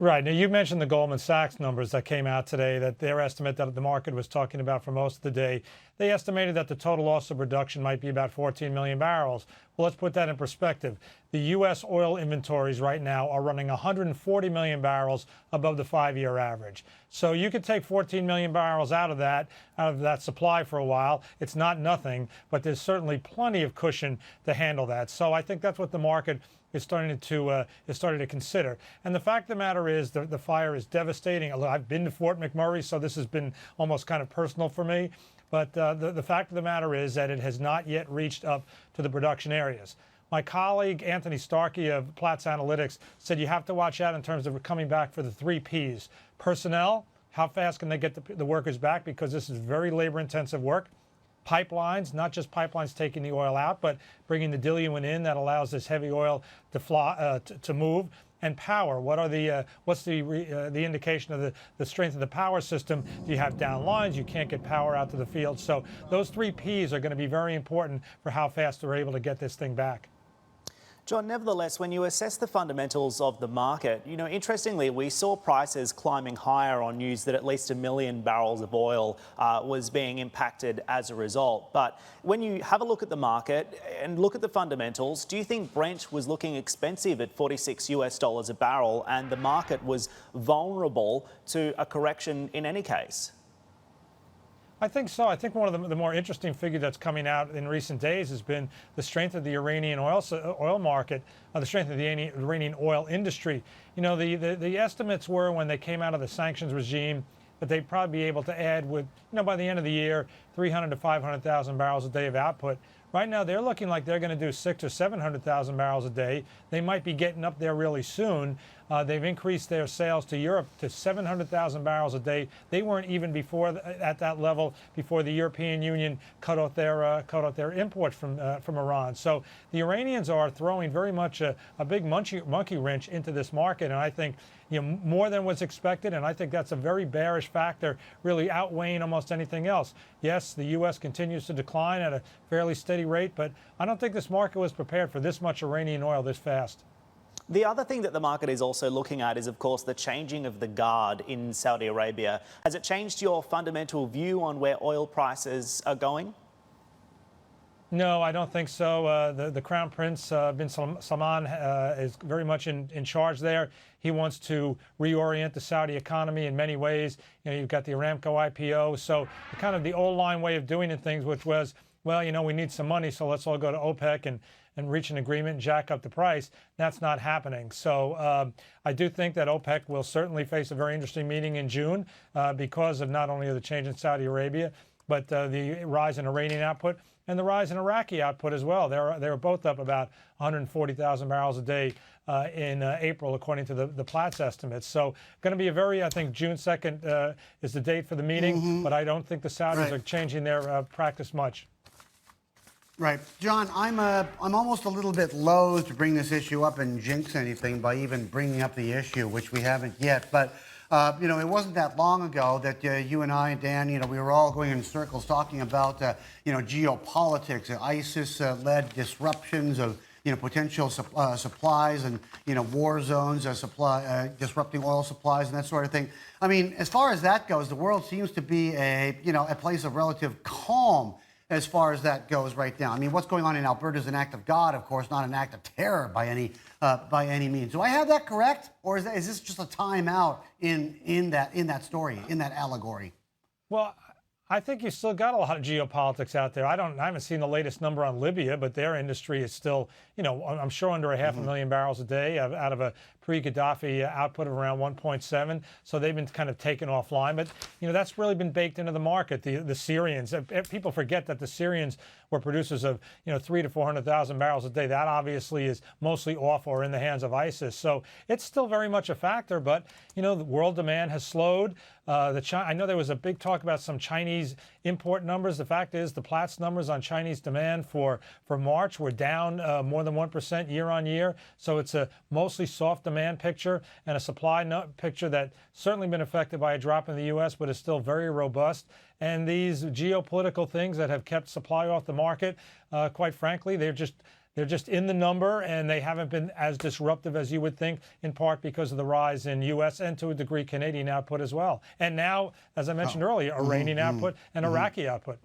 Right. Now, you mentioned the Goldman Sachs numbers that came out today, that their estimate that the market was talking about for most of the day. They estimated that the total loss of production might be about 14 million barrels. Well, let's put that in perspective. The U.S. oil inventories right now are running 140 million barrels above the 5-year average. So you could take 14 million barrels out of that supply for a while. It's not nothing, but there's certainly plenty of cushion to handle that. So I think that's what the market is starting to consider. And the fact of the matter is the fire is devastating. I've been to Fort McMurray, so this has been almost kind of personal for me. But the fact of the matter is that it has not yet reached up to the production areas. My colleague, Anthony Starkey of Platts Analytics, said you have to watch out in terms of coming back for the 3 Ps. Personnel, how fast can they get the workers back? Because this is very labor-intensive work. Pipelines, not just pipelines taking the oil out, but bringing the diluent in that allows this heavy oil to move. And power, what's the indication of the strength of the power system? Do you have down lines? You can't get power out to the field. So those 3 Ps are going to be very important for how fast they're able to get this thing back. John, nevertheless, when you assess the fundamentals of the market, interestingly, we saw prices climbing higher on news that at least 1 million barrels of oil was being impacted as a result. But when you have a look at the market and look at the fundamentals, do you think Brent was looking expensive at $46 a barrel and the market was vulnerable to a correction in any case? I think so. I think one of the more interesting figure that's coming out in recent days has been the strength of the Iranian oil market, the strength of the Iranian oil industry. The estimates were when they came out of the sanctions regime that they'd probably be able to add by the end of the year, 300 to 500,000 barrels a day of output. Right now, they're looking like they're going to do 600,000 or 700,000 barrels a day. They might be getting up there really soon. They've increased their sales to Europe to 700,000 barrels a day. They weren't even at that level before the European Union cut off their imports from Iran. So the Iranians are throwing very much a big monkey wrench into this market, and I think more than was expected, and I think that's a very bearish factor, really outweighing almost anything else. Yes, the U.S. continues to decline at a fairly steady rate, but I don't think this market was prepared for this much Iranian oil this fast. The other thing that the market is also looking at is, of course, the changing of the guard in Saudi Arabia. Has it changed your fundamental view on where oil prices are going? No, I don't think so. The Crown Prince bin Salman is very much in charge there. He wants to reorient the Saudi economy in many ways. You've got the Aramco IPO, so kind of the old line way of doing things, which was, well, we need some money, so let's all go to OPEC and reach an agreement and jack up the price. That's not happening. So I do think that OPEC will certainly face a very interesting meeting in June because of not only the change in Saudi Arabia, but the rise in Iranian output and the rise in Iraqi output as well. They were both up about 140,000 barrels a day in April, according to the Platts estimates. So going to be I think June 2nd is the date for the meeting, but I don't think the Saudis are changing their practice much. Right. John, I'm almost a little bit loath to bring this issue up and jinx anything by even bringing up the issue, which we haven't yet. But, it wasn't that long ago that you and I, Dan, we were all going in circles talking about, geopolitics, ISIS-led disruptions of, potential supplies and, war zones, disrupting oil supplies and that sort of thing. I mean, as far as that goes, the world seems to be a place of relative calm as far as that goes right now. I mean, what's going on in Alberta is an act of God, of course, not an act of terror by any means. Do I have that correct, or is this just a timeout in that story, in that allegory? Well, I think you still got a lot of geopolitics out there. I haven't seen the latest number on Libya, but their industry is still, I'm sure under 500,000 barrels a day out of a pre-Gaddafi output of around 1.7. So they've been kind of taken offline. But, that's really been baked into the market. The Syrians, people forget that the Syrians were producers of, 300,000 to 400,000 barrels a day. That obviously is mostly off or in the hands of ISIS. So it's still very much a factor. But, the world demand has slowed. I know there was a big talk about some Chinese import numbers. The fact is the Platts numbers on Chinese demand for March were down more than 1% year on year. So it's a mostly soft demand picture and a supply picture that certainly been affected by a drop in the U.S., but is still very robust. And these geopolitical things that have kept supply off the market, quite frankly, they're just They're just in the number, and they haven't been as disruptive as you would think, in part because of the rise in U.S. and to a degree Canadian output as well. And now, as I mentioned earlier, Iranian output and Iraqi output.